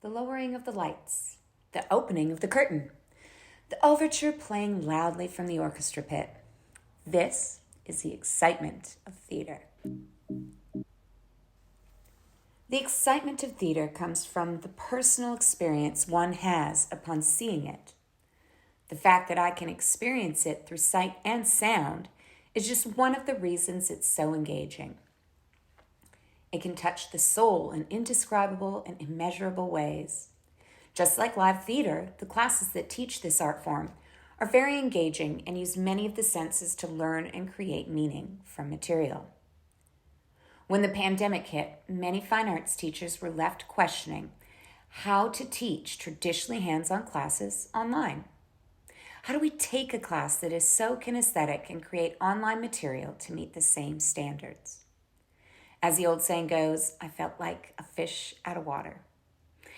the lowering of the lights, the opening of the curtain, the overture playing loudly from the orchestra pit. This is the excitement of theater. The excitement of theater comes from the personal experience one has upon seeing it. The fact that I can experience it through sight and sound is just one of the reasons it's so engaging. It can touch the soul in indescribable and immeasurable ways. Just like live theater, the classes that teach this art form are very engaging and use many of the senses to learn and create meaning from material. When the pandemic hit, many fine arts teachers were left questioning how to teach traditionally hands-on classes online. How do we take a class that is so kinesthetic and create online material to meet the same standards? As the old saying goes, I felt like a fish out of water.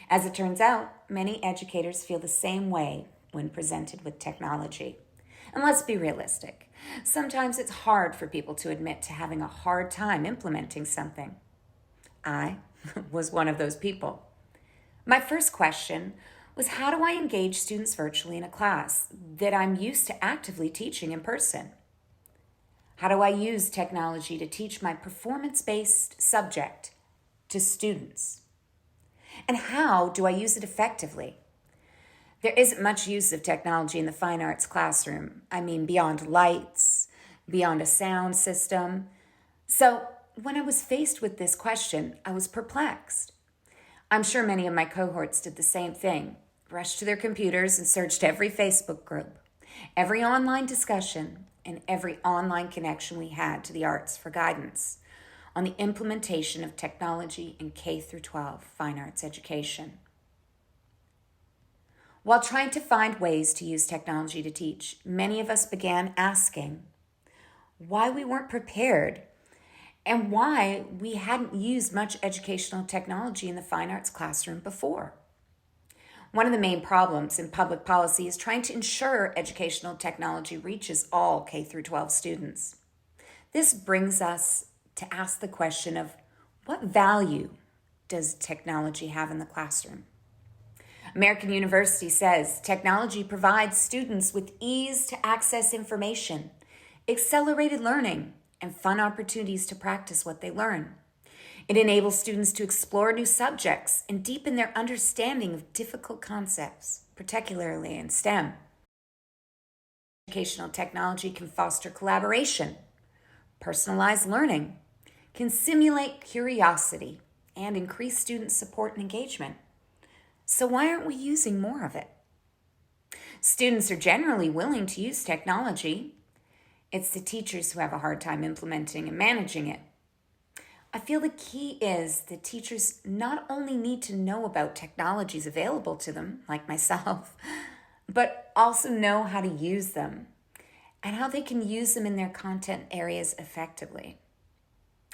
As it turns out, many educators feel the same way when presented with technology. And let's be realistic. Sometimes it's hard for people to admit to having a hard time implementing something. I was one of those people. My first question was, how do I engage students virtually in a class that I'm used to actively teaching in person? How do I use technology to teach my performance-based subject to students? And how do I use it effectively? There isn't much use of technology in the fine arts classroom. I mean, beyond lights, beyond a sound system. So when I was faced with this question, I was perplexed. I'm sure many of my cohorts did the same thing, rushed to their computers and searched every Facebook group, every online discussion, and every online connection we had to the arts for guidance on the implementation of technology in K-12 fine arts education. While trying to find ways to use technology to teach, many of us began asking why we weren't prepared and why we hadn't used much educational technology in the fine arts classroom before. One of the main problems in public policy is trying to ensure educational technology reaches all K-12 students. This brings us to ask the question of what value does technology have in the classroom? American University says technology provides students with ease to access information, accelerated learning, and fun opportunities to practice what they learn. It enables students to explore new subjects and deepen their understanding of difficult concepts, particularly in STEM. Educational technology can foster collaboration, personalize learning, can simulate curiosity, and increase student support and engagement. So why aren't we using more of it? Students are generally willing to use technology. It's the teachers who have a hard time implementing and managing it. I feel the key is that teachers not only need to know about technologies available to them, like myself, but also know how to use them and how they can use them in their content areas effectively.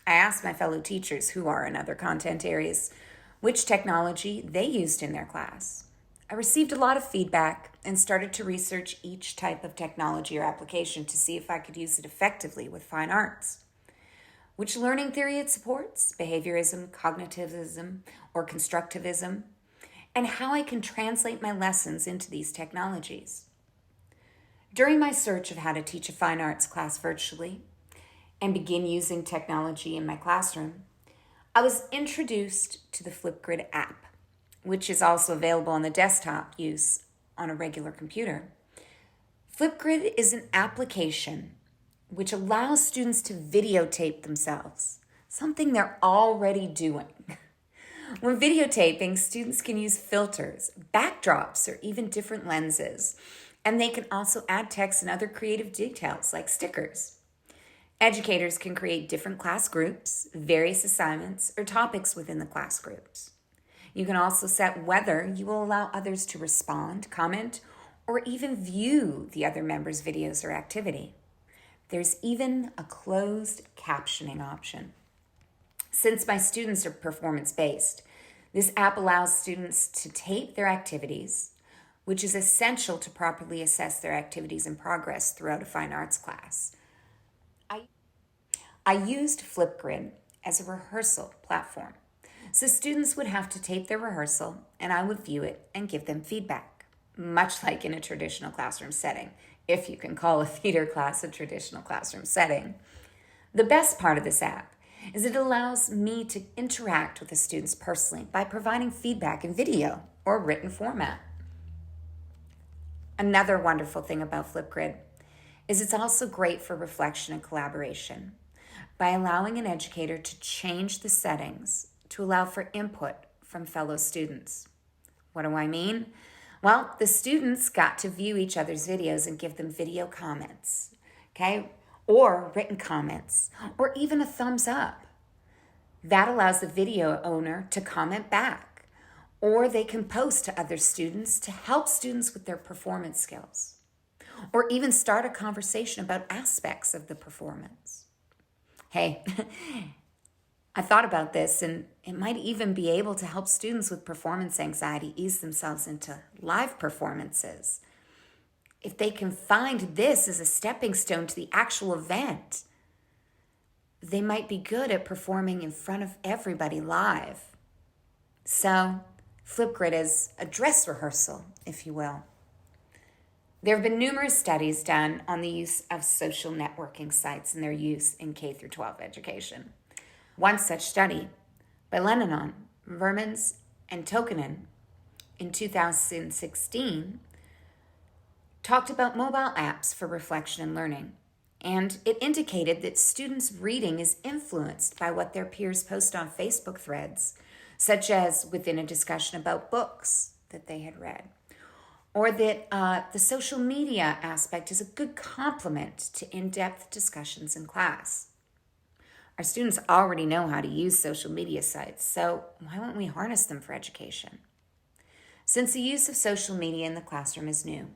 I asked my fellow teachers who are in other content areas which technology they used in their class. I received a lot of feedback and started to research each type of technology or application to see if I could use it effectively with fine arts. Which learning theory it supports, behaviorism, cognitivism, or constructivism, and how I can translate my lessons into these technologies. During my search of how to teach a fine arts class virtually and begin using technology in my classroom, I was introduced to the Flipgrid app, which is also available on the desktop use on a regular computer. Flipgrid is an application which allows students to videotape themselves, something they're already doing. When videotaping, students can use filters, backdrops, or even different lenses, and they can also add text and other creative details like stickers. Educators can create different class groups, various assignments, or topics within the class groups. You can also set whether you will allow others to respond, comment, or even view the other members' videos or activity. There's even a closed captioning option. Since my students are performance-based, this app allows students to tape their activities, which is essential to properly assess their activities and progress throughout a fine arts class. I used Flipgrid as a rehearsal platform So students would have to tape their rehearsal, and I would view it and give them feedback, much like in a traditional classroom setting, if you can call a theater class a traditional classroom setting. The best part of this app is it allows me to interact with the students personally by providing feedback in video or written format. Another wonderful thing about Flipgrid is it's also great for reflection and collaboration by allowing an educator to change the settings to allow for input from fellow students. What do I mean? Well, the students got to view each other's videos and give them video comments, okay? Or written comments, or even a thumbs up. That allows the video owner to comment back, or they can post to other students to help students with their performance skills, or even start a conversation about aspects of the performance. Hey, I thought about this, and it might even be able to help students with performance anxiety ease themselves into live performances. If they can find this as a stepping stone to the actual event, they might be good at performing in front of everybody live. So, Flipgrid is a dress rehearsal, if you will. There have been numerous studies done on the use of social networking sites and their use in K-12 education. One such study by Lennon, Vermans, and Tokinen in 2016 talked about mobile apps for reflection and learning, and it indicated that students' reading is influenced by what their peers post on Facebook threads, such as within a discussion about books that they had read, or that the social media aspect is a good complement to in-depth discussions in class. Our students already know how to use social media sites, so why won't we harness them for education? Since the use of social media in the classroom is new,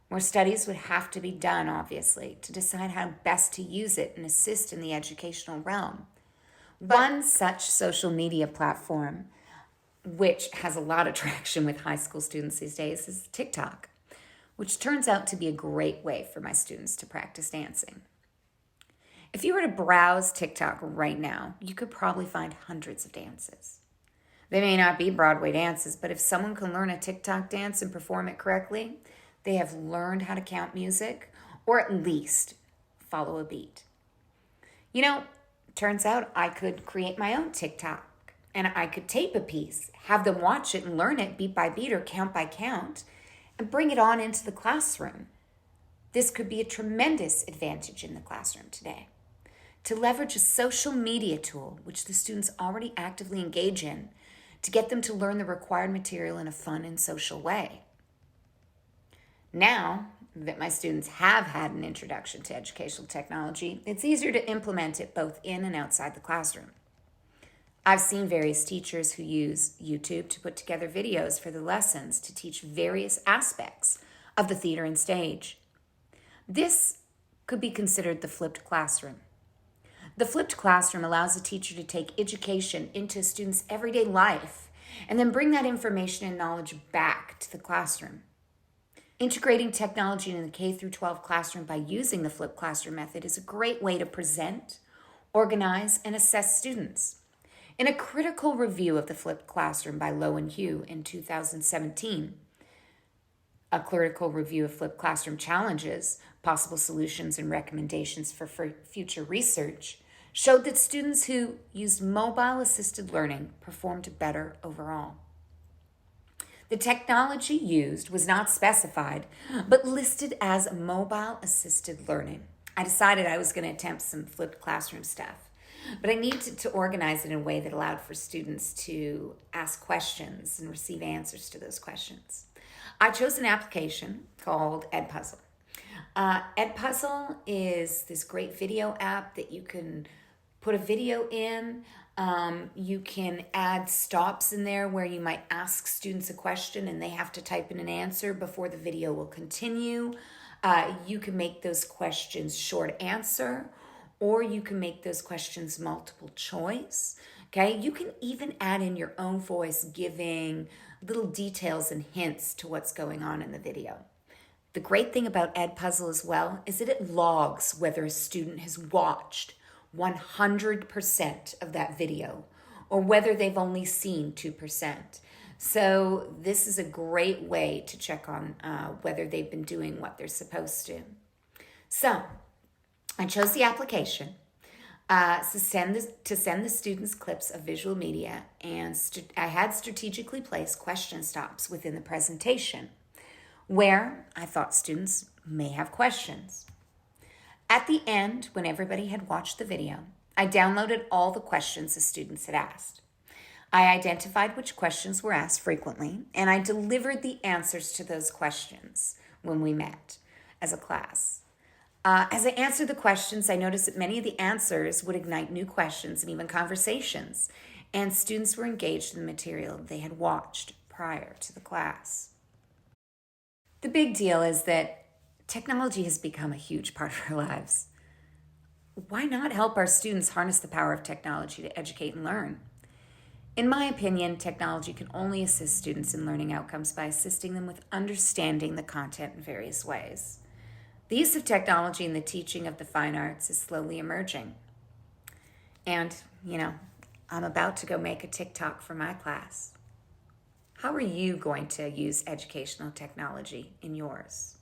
more studies would have to be done, obviously, to decide how best to use it and assist in the educational realm. One such social media platform, which has a lot of traction with high school students these days, is TikTok, which turns out to be a great way for my students to practice dancing. If you were to browse TikTok right now, you could probably find hundreds of dances. They may not be Broadway dances, but if someone can learn a TikTok dance and perform it correctly, they have learned how to count music, or at least follow a beat. You know, turns out I could create my own TikTok, and I could tape a piece, have them watch it and learn it beat by beat or count by count, and bring it on into the classroom. This could be a tremendous advantage in the classroom today. To leverage a social media tool, which the students already actively engage in, to get them to learn the required material in a fun and social way. Now that my students have had an introduction to educational technology, it's easier to implement it both in and outside the classroom. I've seen various teachers who use YouTube to put together videos for the lessons to teach various aspects of the theater and stage. This could be considered the flipped classroom. The flipped classroom allows a teacher to take education into a student's everyday life and then bring that information and knowledge back to the classroom. Integrating technology in the K-12 classroom by using the flipped classroom method is a great way to present, organize, and assess students. In a critical review of the flipped classroom by Lowe and Hugh in 2017, a critical review of flipped classroom challenges, possible solutions, and recommendations for future research showed that students who used mobile-assisted learning performed better overall. The technology used was not specified, but listed as mobile-assisted learning. I decided I was going to attempt some flipped classroom stuff, but I needed to organize it in a way that allowed for students to ask questions and receive answers to those questions. I chose an application called Edpuzzle. Edpuzzle is this great video app that you can put a video in. You can add stops in there where you might ask students a question and they have to type in an answer before the video will continue. You can make those questions short answer, or you can make those questions multiple choice. Okay, you can even add in your own voice, giving little details and hints to what's going on in the video. The great thing about Edpuzzle as well is that it logs whether a student has watched 100% of that video or whether they've only seen 2%. So this is a great way to check on whether they've been doing what they're supposed to. So I chose the application to send the students clips of visual media, and I had strategically placed question stops within the presentation where I thought students may have questions. At the end, when everybody had watched the video, I downloaded all the questions the students had asked. I identified which questions were asked frequently, and I delivered the answers to those questions when we met as a class. As I answered the questions, I noticed that many of the answers would ignite new questions and even conversations, and students were engaged in the material they had watched prior to the class. The big deal is that technology has become a huge part of our lives. Why not help our students harness the power of technology to educate and learn? In my opinion, technology can only assist students in learning outcomes by assisting them with understanding the content in various ways. The use of technology in the teaching of the fine arts is slowly emerging. And, I'm about to go make a TikTok for my class. How are you going to use educational technology in yours?